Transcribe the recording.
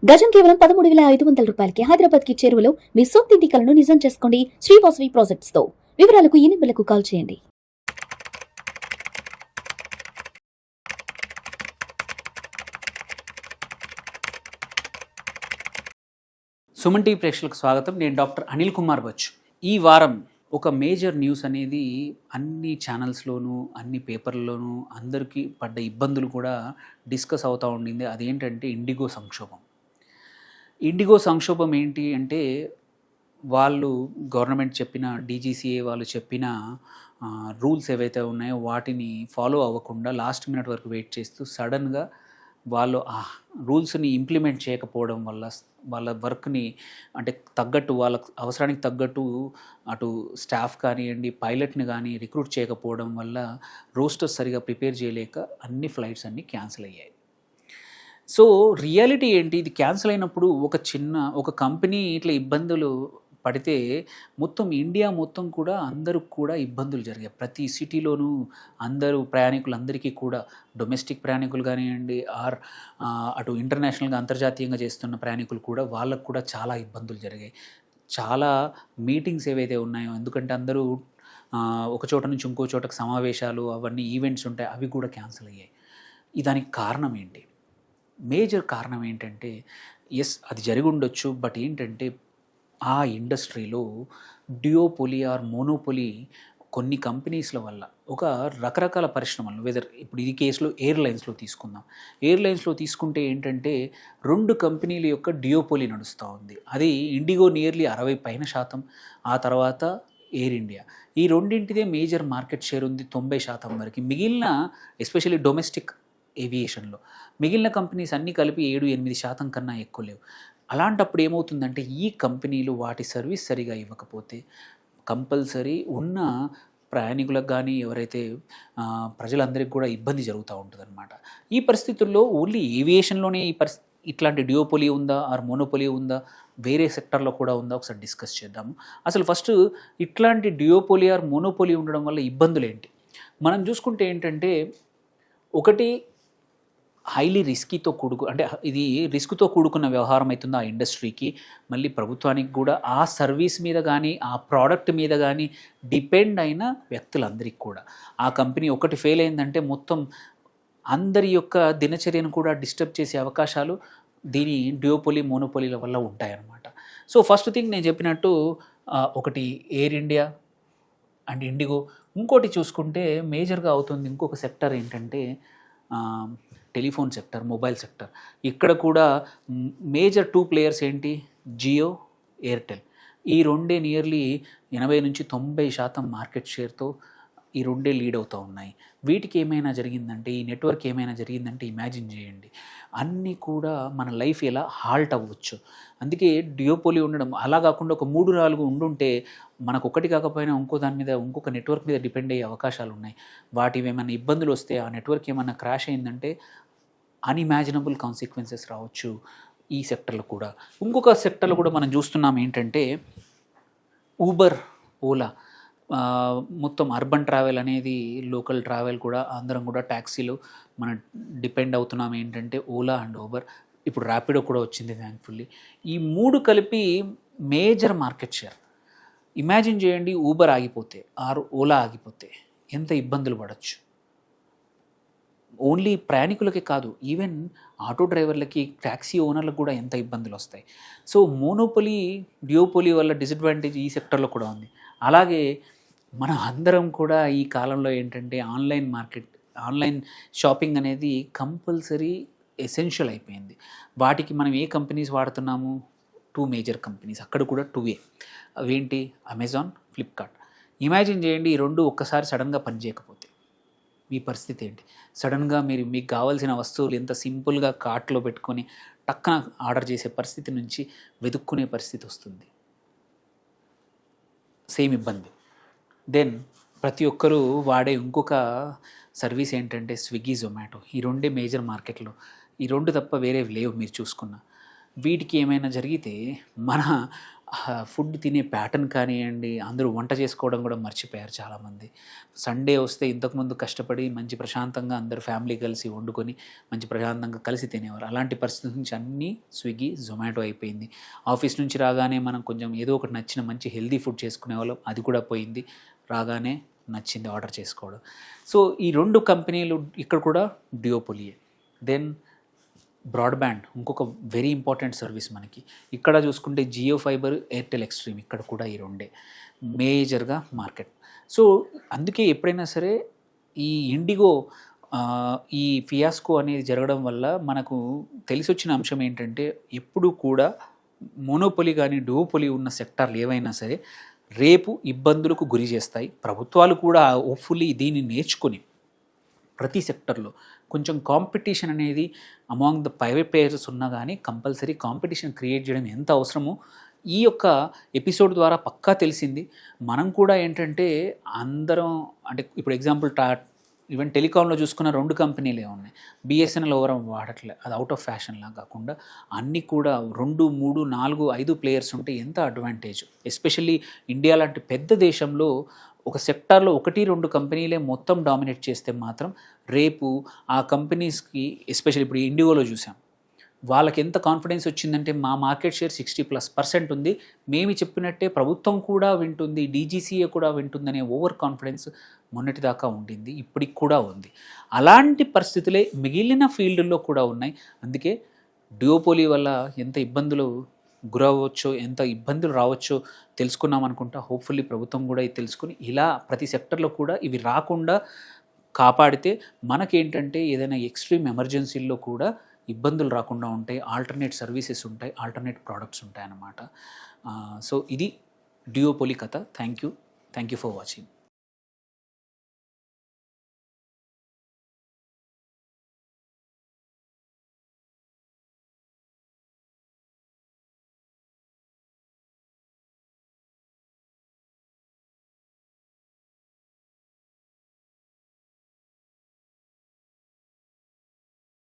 గజం కేవలం 13,500 రూపాయలకి హైదరాబాద్ కి చేరువలో మీ సొంతింటి కలను నిజం చేసుకోండి శ్రీ వాసవి ప్రాజెక్ట్స్ తో. వివరాలకు ఈ నెంబర్లకు కాల్ చేయండి. సుమన్ టీవీ ప్రేక్షకులకు స్వాగతం. నేను డాక్టర్ అనిల్ కుమార్ బచ్చు. ఈ వారం ఒక మేజర్ న్యూస్ అనేది అన్ని ఛానల్స్లోనూ అన్ని పేపర్లలోనూ అందరికీ పడ్డ ఇబ్బందులు కూడా డిస్కస్ అవుతూ ఉండింది. అదేంటంటే ఇండిగో సంక్షోభం. ఇండిగో సంక్షోభం ఏంటి అంటే వాళ్ళు గవర్నమెంట్ చెప్పిన డీజీసీఏ వాళ్ళు చెప్పిన రూల్స్ ఏవైతే ఉన్నాయో వాటిని ఫాలో అవ్వకుండా లాస్ట్ మినిట్ వరకు వెయిట్ చేస్తూ సడన్గా వాళ్ళు ఆ రూల్స్ని ఇంప్లిమెంట్ చేయకపోవడం వల్ల వాళ్ళ వర్క్ని అంటే తగ్గట్టు వాళ్ళ అవసరానికి తగ్గట్టు అటు స్టాఫ్ కానివ్వండి పైలట్ని కానీ రిక్రూట్ చేయకపోవడం వల్ల రోస్టర్స్ సరిగా ప్రిపేర్ చేయలేక అన్ని ఫ్లైట్స్ అన్నీ క్యాన్సిల్ అయ్యాయి. సో రియాలిటీ ఏంటి, ఇది క్యాన్సిల్ అయినప్పుడు ఒక కంపెనీ ఇట్లా ఇబ్బందులు పడితే మొత్తం ఇండియా మొత్తం కూడా అందరికి కూడా ఇబ్బందులు జరిగాయి. ప్రతి సిటీలోనూ ప్రయాణికులందరికీ కూడా డొమెస్టిక్ ప్రయాణికులు కానివ్వండి అటు ఇంటర్నేషనల్గా అంతర్జాతీయంగా చేస్తున్న ప్రయాణికులు కూడా వాళ్ళకు కూడా చాలా ఇబ్బందులు జరిగాయి. చాలా మీటింగ్స్ ఏవైతే ఉన్నాయో, ఎందుకంటే అందరూ ఒక చోట నుంచి ఇంకో చోటకు సమావేశాలు అవన్నీ ఈవెంట్స్ ఉంటాయి, అవి కూడా క్యాన్సిల్ అయ్యాయి. దానికి కారణం ఏంటి? మేజర్ కారణం ఏంటంటే అది జరిగి ఉండొచ్చు, బట్ ఏంటంటే ఆ ఇండస్ట్రీలో డ్యూయోపోలీ ఆర్ మోనోపోలీ కొన్ని కంపెనీస్ల వల్ల ఒక రకరకాల పరిశ్రమలు ఇప్పుడు ఇది కేసులో ఎయిర్లైన్స్లో తీసుకుందాం. ఎయిర్లైన్స్లో తీసుకుంటే ఏంటంటే 2 కంపెనీల యొక్క డ్యూయోపోలీ నడుస్తూ ఉంది. అది ఇండిగో నియర్లీ 60% ఆ తర్వాత ఎయిర్ ఇండియా. ఈ రెండింటిదే మేజర్ మార్కెట్ షేర్ ఉంది 90% వరకు. మిగిలిన ఎస్పెషల్లీ డొమెస్టిక్ ఏవియేషన్లో మిగిలిన కంపెనీస్ అన్నీ కలిపి 7-8% కన్నా ఎక్కువ లేవు. అలాంటప్పుడు ఏమవుతుందంటే ఈ కంపెనీలు వాటి సర్వీస్ సరిగా ఇవ్వకపోతే కంపల్సరీ ఉన్న ప్రయాణికులకు కానీ ఎవరైతే ప్రజలందరికీ కూడా ఇబ్బంది జరుగుతూ ఉంటుందన్నమాట. ఈ పరిస్థితుల్లో ఓన్లీ ఏవియేషన్లోనే ఇట్లాంటి డ్యూయోపోలీ ఉందా ఆర్ మోనోపోలీ ఉందా, వేరే సెక్టర్లో కూడా ఉందా, ఒకసారి డిస్కస్ చేద్దాము. అసలు ఫస్ట్ ఇట్లాంటి డ్యూయోపోలీ ఆర్ మోనోపోలీ ఉండడం వల్ల ఇబ్బందులు ఏంటి మనం చూసుకుంటే ఏంటంటే, ఒకటి హైలీ ఇది రిస్క్తో కూడుకున్న వ్యవహారం అవుతుంది ఆ ఇండస్ట్రీకి. మళ్ళీ ప్రభుత్వానికి కూడా ఆ సర్వీస్ మీద కానీ ఆ ప్రోడక్ట్ మీద కానీ డిపెండ్ అయిన వ్యక్తులందరికీ కూడా ఆ కంపెనీ ఒకటి ఫెయిల్ అయిందంటే మొత్తం అందరి యొక్క దినచర్యను కూడా డిస్టర్బ్ చేసే అవకాశాలు దీని డ్యూయోపోలీ మోనోపోలీల వల్ల ఉంటాయన్నమాట. సో ఫస్ట్ థింగ్ నేను చెప్పినట్టు ఒకటి ఎయిర్ ఇండియా అండ్ ఇండిగో. ఇంకోటి చూసుకుంటే మేజర్గా అవుతుంది ఇంకొక సెక్టర్ ఏంటంటే టెలిఫోన్ సెక్టర్, మొబైల్ సెక్టర్. ఇక్కడ కూడా మేజర్ 2 ప్లేయర్స్ ఏంటి, జియో, ఎయిర్టెల్. ఈ రెండే నియర్లీ 80-90% మార్కెట్ షేర్తో ఈ రెండే లీడ్ అవుతూ ఉన్నాయి. వీటికి ఏమైనా జరిగిందంటే, ఈ నెట్వర్క్ ఏమైనా జరిగిందంటే ఇమాజిన్ చేయండి, అన్నీ కూడా మన లైఫ్ ఎలా హాల్ట్ అవ్వచ్చు. అందుకే డ్యూయోపోలీ ఉండడం, అలా కాకుండా ఒక 3-4 ఉండుంటే మనకు ఒకటి కాకపోయినా ఇంకొక నెట్వర్క్ మీద డిపెండ్ అయ్యే అవకాశాలు ఉన్నాయి. వాటివి ఏమైనా ఇబ్బందులు వస్తే, ఆ నెట్వర్క్ ఏమైనా క్రాష్ అయిందంటే అన్ఇమాజినబుల్ కాన్సిక్వెన్సెస్ రావచ్చు ఈ సెక్టర్లో కూడా. ఇంకొక సెక్టర్లో కూడా మనం చూస్తున్నాం ఏంటంటే ఊబర్, ఓలా. మొత్తం అర్బన్ ట్రావెల్ అనేది, లోకల్ ట్రావెల్ కూడా అందరం కూడా ట్యాక్సీలు మనం డిపెండ్ అవుతున్నాం ఏంటంటే ఓలా అండ్ ఊబర్. ఇప్పుడు ర్యాపిడో కూడా వచ్చింది థ్యాంక్ఫుల్లీ. ఈ 3 కలిపి మేజర్ మార్కెట్ షేర్. ఇమాజిన్ చేయండి, ఊబర్ ఆగిపోతే ఆర్ ఓలా ఆగిపోతే ఎంత ఇబ్బందులు పడవచ్చు. ఓన్లీ ప్రయాణికులకే కాదు, ఈవెన్ ఆటో డ్రైవర్లకి, ట్యాక్సీ ఓనర్లకు కూడా ఎంత ఇబ్బందులు వస్తాయి. సో మోనోపోలీ డ్యూయోపోలీ వల్ల డిసడ్వాంటేజ్ ఈ సెక్టర్లో కూడా ఉంది. అలాగే మనం అందరం కూడా ఈ కాలంలో ఏంటంటే ఆన్లైన్ షాపింగ్ అనేది కంపల్సరీ ఎసెన్షియల్ అయిపోయింది. వాటికి మనం ఏ కంపెనీస్ వాడుతున్నాము, 2 మేజర్ కంపెనీస్, అక్కడ కూడా 2 అవేంటి, అమెజాన్, ఫ్లిప్కార్ట్. ఇమాజిన్ చేయండి, ఈ 2 ఒక్కసారి సడన్గా పనిచేయకపోతే మీ పరిస్థితి ఏంటి. సడన్గా మీకు కావాల్సిన వస్తువులు ఎంత సింపుల్గా కార్ట్లో పెట్టుకొని టక్కన ఆర్డర్ చేసే పరిస్థితి నుంచి వెతుక్కునే పరిస్థితి వస్తుంది. సేమ్ ఇబ్బంది. దెన్ ప్రతి ఒక్కరూ వాడే ఇంకొక సర్వీస్ ఏంటంటే స్విగ్గీ, జొమాటో. ఈ 2 మేజర్ మార్కెట్లో. ఈ 2 తప్ప వేరే లేవు మీరు చూసుకున్న. వీటికి ఏమైనా జరిగితే మన ఫుడ్ తినే ప్యాటర్న్ కానివ్వండి, అందరూ వంట చేసుకోవడం కూడా మర్చిపోయారు చాలామంది. సండే వస్తే ఇంతకుముందు కష్టపడి మంచి ప్రశాంతంగా అందరూ ఫ్యామిలీ కలిసి వండుకొని మంచి ప్రశాంతంగా కలిసి తినేవారు. అలాంటి పరిస్థితి నుంచి అన్నీ స్విగ్గీ, జొమాటో అయిపోయింది. ఆఫీస్ నుంచి రాగానే మనం కొంచెం ఏదో ఒకటి నచ్చిన మంచి హెల్తీ ఫుడ్ చేసుకునేవాళ్ళం, అది కూడా పోయింది. రాగానే నచ్చింది ఆర్డర్ చేసుకోవడం. సో ఈ 2 కంపెనీలు ఇక్కడ కూడా డ్యూయోపోలియే. దెన్ బ్రాడ్బ్యాండ్ ఇంకొక వెరీ ఇంపార్టెంట్ సర్వీస్ మనకి. ఇక్కడ చూసుకుంటే జియో ఫైబర్, ఎయిర్టెల్ ఎక్స్ట్రీమ్, ఇక్కడ కూడా ఈ 2 మేజర్గా మార్కెట్. సో అందుకే ఎప్పుడైనా సరే ఈ ఇండిగో ఈ ఫియాస్కో అనేది జరగడం వల్ల మనకు తెలిసొచ్చిన అంశం ఏంటంటే, ఎప్పుడు కూడా మోనోపొలి కానీ డుయోపొలి ఉన్న సెక్టార్లు ఏవైనా సరే రేపు ఇబ్బందులకు గురి చేస్తాయి. ప్రభుత్వాలు కూడా హోప్ఫుల్లీ దీన్ని నేర్చుకొని ప్రతి సెక్టర్లో కొంచెం కాంపిటీషన్ అనేది అమాంగ్ ద ప్రైవేట్ ప్లేయర్స్ ఉన్నా కానీ కంపల్సరీ కాంపిటీషన్ క్రియేట్ చేయడం ఎంత అవసరమో ఈ యొక్క ఎపిసోడ్ ద్వారా పక్కా తెలిసింది. మనం కూడా ఏంటంటే అందరం అంటే ఇప్పుడు ఎగ్జాంపుల్ ఈవెన్ టెలికాంలో చూసుకున్న 2 కంపెనీలే ఉన్నాయి. బిఎస్ఎన్ఎల్ ఎవరం వాడట్లే, అది అవుట్ ఆఫ్ ఫ్యాషన్లా కాకుండా అన్నీ కూడా 2, 3, 4, 5 ప్లేయర్స్ ఉంటే ఎంత అడ్వాంటేజ్. ఎస్పెషల్లీ ఇండియా లాంటి పెద్ద దేశంలో ఒక సెక్టార్లో 1, 2 కంపెనీలే మొత్తం డామినేట్ చేస్తే మాత్రం రేపు ఆ కంపెనీస్కి, ఎస్పెషల్లీ ఇప్పుడు ఇండిగోలో చూసాం, వాళ్ళకి ఎంత కాన్ఫిడెన్స్ వచ్చిందంటే మా మార్కెట్ షేర్ 60+% ఉంది, మేము చెప్పినట్టే ప్రభుత్వం కూడా వింటుంది, డీజీసీఏ కూడా వింటుందనే ఓవర్ కాన్ఫిడెన్స్ మొన్నటిదాకా ఉండింది, ఇప్పటికి కూడా ఉంది. అలాంటి పరిస్థితులే మిగిలిన ఫీల్డ్లో కూడా ఉన్నాయి. అందుకే డ్యూయోపోలీ వల్ల ఎంత ఇబ్బందులు గురవ్వచ్చో, ఎంత ఇబ్బందులు రావచ్చో తెలుసుకున్నాం అనుకుంటా. హోప్ఫుల్లీ ప్రభుత్వం కూడా ఇది తెలుసుకుని ఇలా ప్రతి సెక్టర్లో కూడా ఇవి రాకుండా కాపాడితే మనకేంటంటే ఏదైనా ఎక్స్ట్రీమ్ ఎమర్జెన్సీల్లో కూడా ఇబ్బందులు రాకుండా ఉంటాయి, ఆల్టర్నేట్ సర్వీసెస్ ఉంటాయి, ఆల్టర్నేట్ ప్రోడక్ట్స్ ఉంటాయి అన్నమాట. సో ఇది డ్యూయోపోలీ కథ. Thank you for watching.